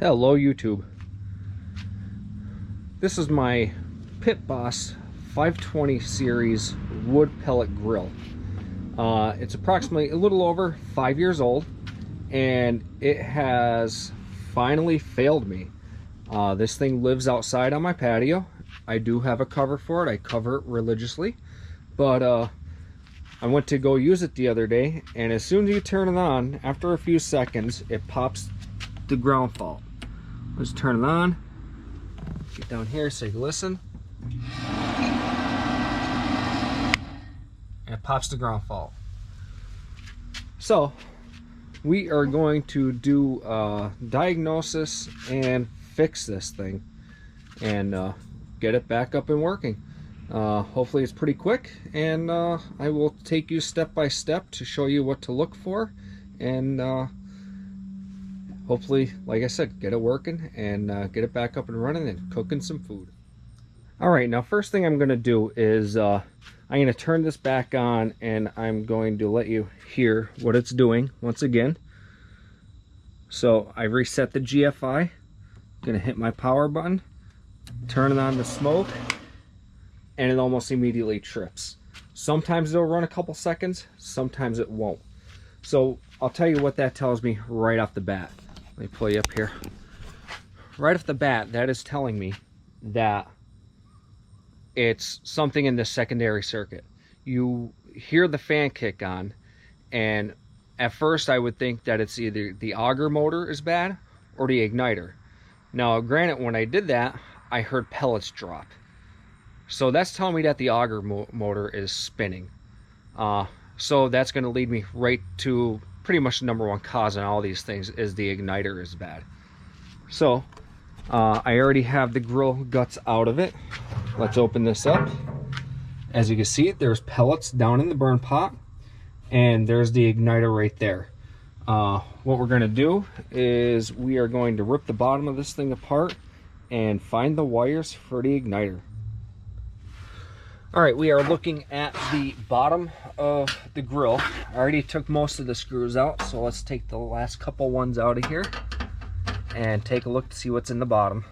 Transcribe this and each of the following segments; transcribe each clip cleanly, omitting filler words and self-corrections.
Hello YouTube. This is my PitBoss 520 Series Wood Pellet Grill. It's approximately a little over 5 years old, and it has finally failed me. This thing lives outside on my patio. I do have a cover for it. I cover it religiously, but I went to go use it the other day, and as soon as you turn it on, after a few seconds, it pops the ground fault. Let's turn it on. Get down here so you can listen. And it pops the ground fault. So we are going to do a diagnosis and fix this thing and get it back up and working. Hopefully it's pretty quick, and I will take you step by step to show you what to look for, and hopefully, like I said, get it working and get it back up and running and cooking some food. Alright, now first thing I'm going to do is I'm going to turn this back on, and I'm going to let you hear what it's doing once again. So I reset the GFI, going to hit my power button, turn it on the smoke, and it almost immediately trips. Sometimes it'll run a couple seconds, sometimes it won't. So I'll tell you what that tells me right off the bat. Let me pull you up here. Right off the bat, that is telling me that it's something in the secondary circuit. You hear the fan kick on, and at first I would think that it's either the auger motor is bad or the igniter. Now granted, when I did that, I heard pellets drop. So that's telling me that the auger motor is spinning. So that's going to lead me right to pretty much the number one cause in all these things, is the igniter is bad. So I already have the grill guts out of it. Let's open this up. As you can see, there's pellets down in the burn pot, and there's the igniter right there. What we're going to do is we are going to rip the bottom of this thing apart and find the wires for the igniter. Alright, we are looking at the bottom of the grill. I already took most of the screws out, so let's take the last couple ones out of here and take a look to see what's in the bottom.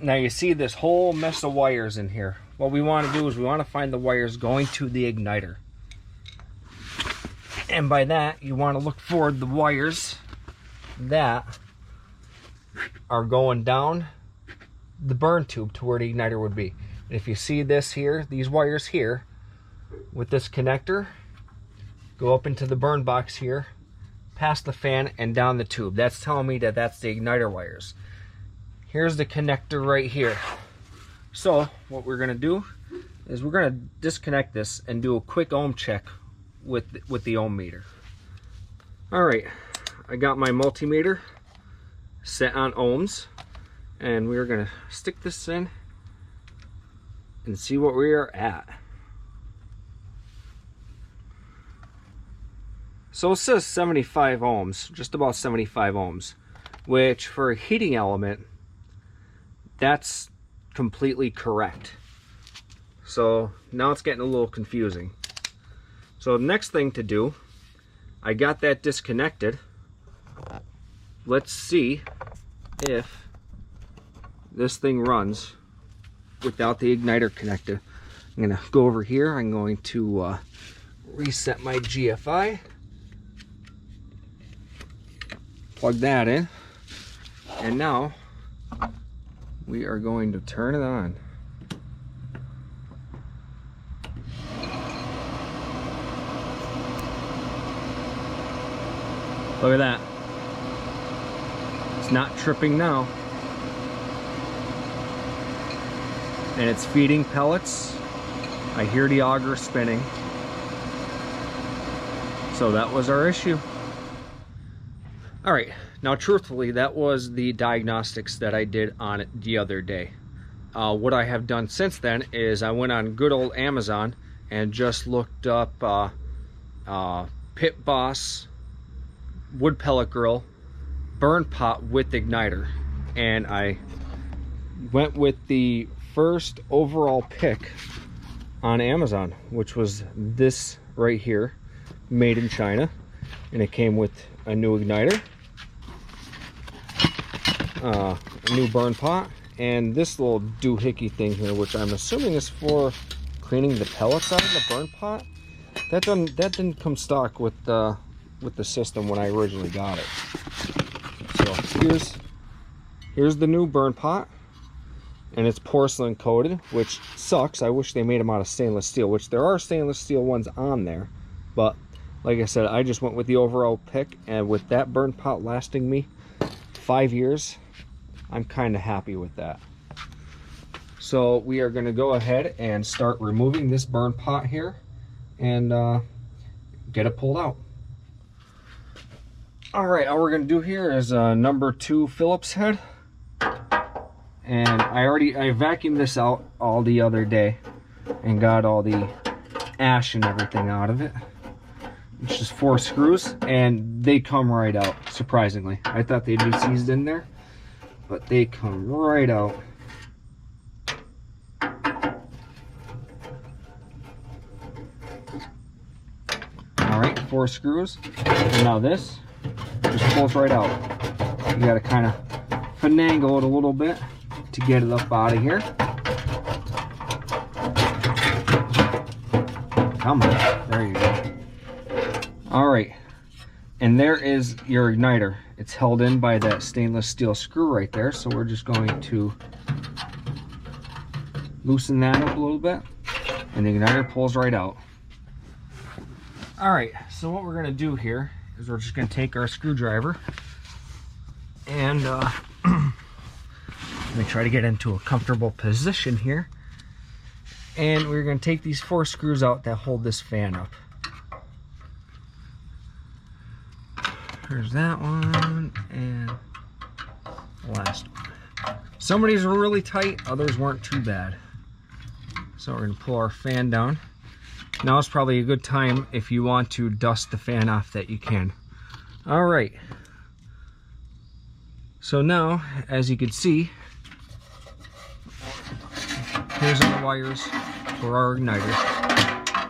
Now you see this whole mess of wires in here. What we want to do is we want to find the wires going to the igniter. And by that, you want to look for the wires that are going down the burn tube to where the igniter would be. And if you see this here, these wires here, with this connector, go up into the burn box here, past the fan and down the tube. That's telling me that that's the igniter wires. Here's the connector right here. So what we're going to do is we're going to disconnect this and do a quick ohm check with the ohm meter. Alright, I got my multimeter set on ohms, and we're going to stick this in and see what we are at. So it says 75 ohms, just about 75 ohms, which for a heating element, that's completely correct. So now it's getting a little confusing. So the next thing to do, I got that disconnected. Let's see if this thing runs without the igniter connected. I'm gonna go over here. I'm going to reset my GFI. Plug that in. And now we are going to turn it on. Look at that. It's not tripping now. And it's feeding pellets. I hear the auger spinning. So that was our issue. Alright, now truthfully, that was the diagnostics that I did on it the other day. what I have done since then is I went on good old Amazon and just looked up PitBoss Wood Pellet Grill burn pot with igniter, and I went with the first overall pick on Amazon, which was this right here, made in China, and it came with a new igniter, a new burn pot, and this little doohickey thing here, which I'm assuming is for cleaning the pellets out of the burn pot. That didn't come stock with the system when I originally got it. So here's the new burn pot, and it's porcelain coated, which sucks. I wish they made them out of stainless steel, which there are stainless steel ones on there, but like I said, I just went with the overall pick, and with that burn pot lasting me 5 years, I'm kind of happy with that. So we are going to go ahead and start removing this burn pot here and get it pulled out. All right, all we're going to do here is a number 2 Phillips head, and I vacuumed this out all the other day and got all the ash and everything out of it. It's just 4 screws, and they come right out, surprisingly. I thought they'd be seized in there, but they come right out. All right, 4 screws, and now this just pulls right out. You gotta kind of finagle it a little bit to get it up out of here. Come on, there you go. All right, and there is your igniter. It's held in by that stainless steel screw right there, so we're just going to loosen that up a little bit, and the igniter pulls right out. All right, so what we're gonna do here is we're just gonna take our screwdriver and let me try to get into a comfortable position here, and we're gonna take these 4 screws out that hold this fan up. There's that one, and the last one. Some of these were really tight, others weren't too bad. So we're gonna pull our fan down. Now is probably a good time if you want to dust the fan off that you can. All right. So now, as you can see, here's our wires for our igniter.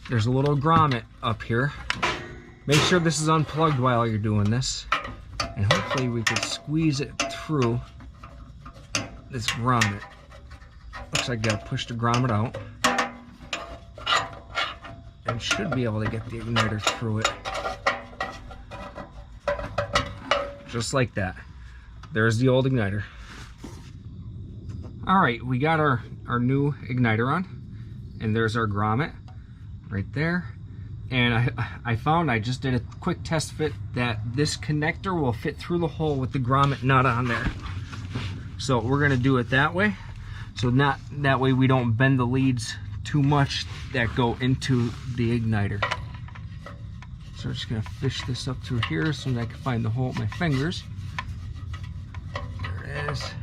There's a little grommet up here. Make sure this is unplugged while you're doing this, and hopefully we can squeeze it through this grommet. Looks like I gotta push the grommet out, and should be able to get the igniter through it. Just like that. There's the old igniter. All right, we got our new igniter on, and there's our grommet right there. And I found, I just did a quick test fit, that this connector will fit through the hole with the grommet nut on there. So we're gonna do it that way. So that way we don't bend the leads too much that go into the igniter. So I'm just gonna fish this up through here as soon as I can find the hole with my fingers. There it is.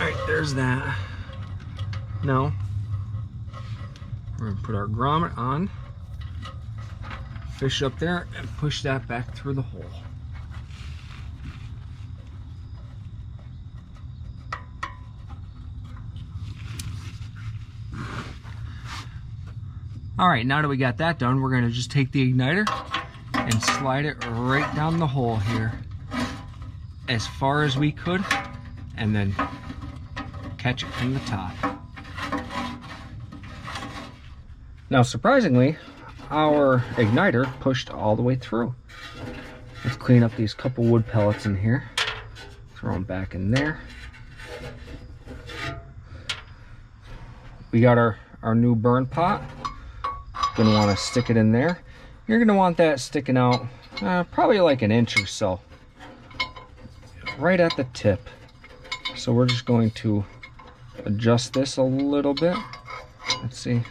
All right, there's that. Now, we're gonna put our grommet on, fish up there, and push that back through the hole. All right, now that we got that done, we're gonna just take the igniter and slide it right down the hole here as far as we could, and then catch it from the top. Now, surprisingly, our igniter pushed all the way through. Let's clean up these couple wood pellets in here. Throw them back in there. We got our new burn pot. Gonna want to stick it in there. You're gonna want that sticking out probably like an inch or so, right at the tip. So we're just going to adjust this a little bit. Let's see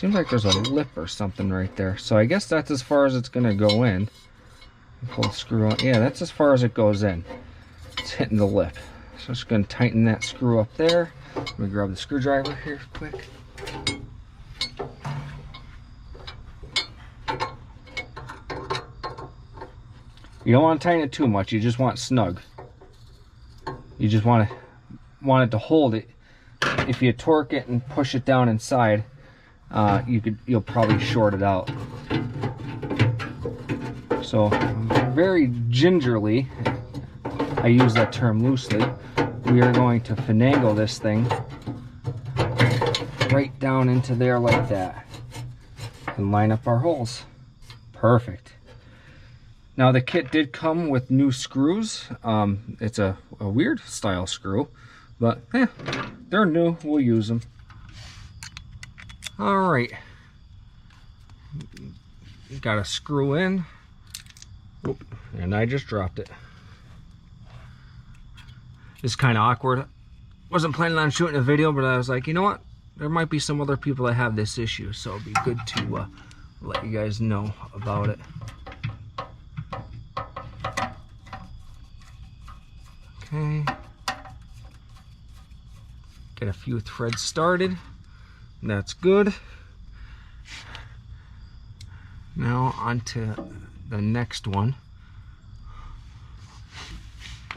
Seems like there's a lip or something right there. So I guess that's as far as it's going to go in. Pull the screw on. Yeah, that's as far as it goes in. It's hitting the lip. So I'm just going to tighten that screw up there. Let me grab the screwdriver here quick. You don't want to tighten it too much. You just want snug. You just want it to hold it. If you torque it and push it down inside, you'll probably short it out. So very gingerly, I use that term loosely, we are going to finagle this thing right down into there like that and line up our holes. Perfect. Now the kit did come with new screws. It's a weird style screw, but they're new, we'll use them. All right, got a screw in. Oop, and I just dropped it. It's kind of awkward. Wasn't planning on shooting a video, but I was like, you know what? There might be some other people that have this issue, so it'd be good to let you guys know about it. Okay. Get a few threads started. That's good. Now onto the next one.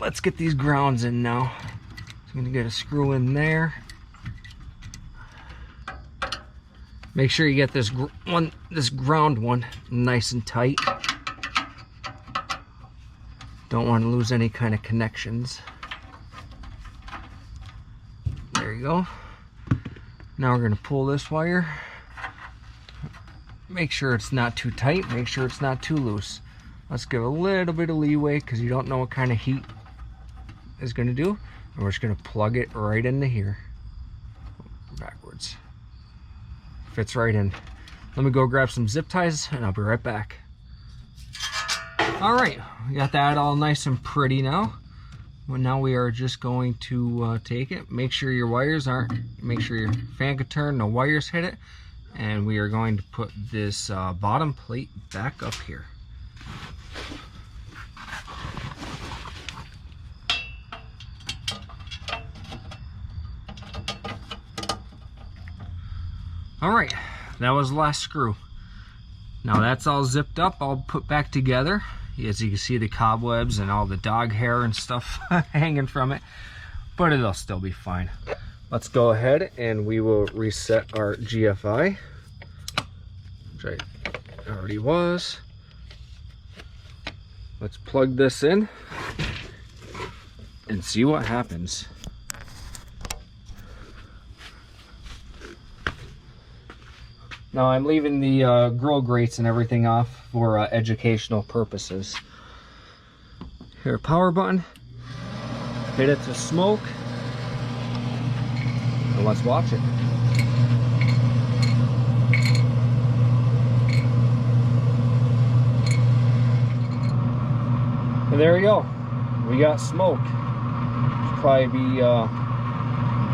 Let's get these grounds in now. So I'm gonna get a screw in there. Make sure you get this ground one nice and tight. Don't want to lose any kind of connections. There you go. Now we're gonna pull this wire. Make sure it's not too tight, make sure it's not too loose. Let's give a little bit of leeway because you don't know what kind of heat is going to do. And we're just going to plug it right into here. Backwards. Fits right in. Let me go grab some zip ties and I'll be right back. Alright, we got that all nice and pretty now. Well, now we are just going to take it. Make sure your wires aren't, make sure your fan can turn, no wires hit it. And we are going to put this bottom plate back up here. Alright, that was the last screw. Now that's all zipped up, all put back together. As you can see, the cobwebs and all the dog hair and stuff hanging from it, but it'll still be fine. Let's go ahead and we will reset our GFI, which I already was. Let's plug this in and see what happens. Now I'm leaving the grill grates and everything off for educational purposes. Here, power button. Hit it to smoke. And let's watch it. And there we go. We got smoke. Should probably be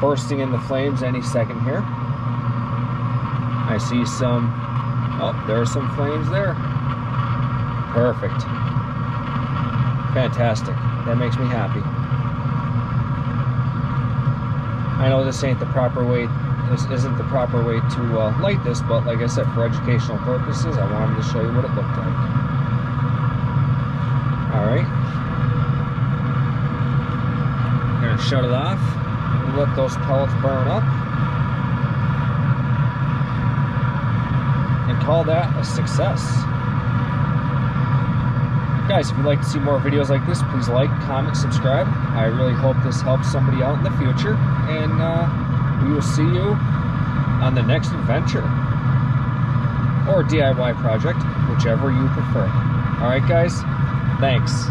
bursting into flames any second here. I see some, oh, there are some flames there. Perfect. Fantastic. That makes me happy. I know this ain't the proper way, this isn't the proper way to light this, but like I said, for educational purposes, I wanted to show you what it looked like. Alright. I'm going to shut it off and let those pellets burn up. And call that a success. Guys, if you'd like to see more videos like this, please like, comment, subscribe. I really hope this helps somebody out in the future, and we will see you on the next adventure or DIY project, whichever you prefer. Alright guys, thanks.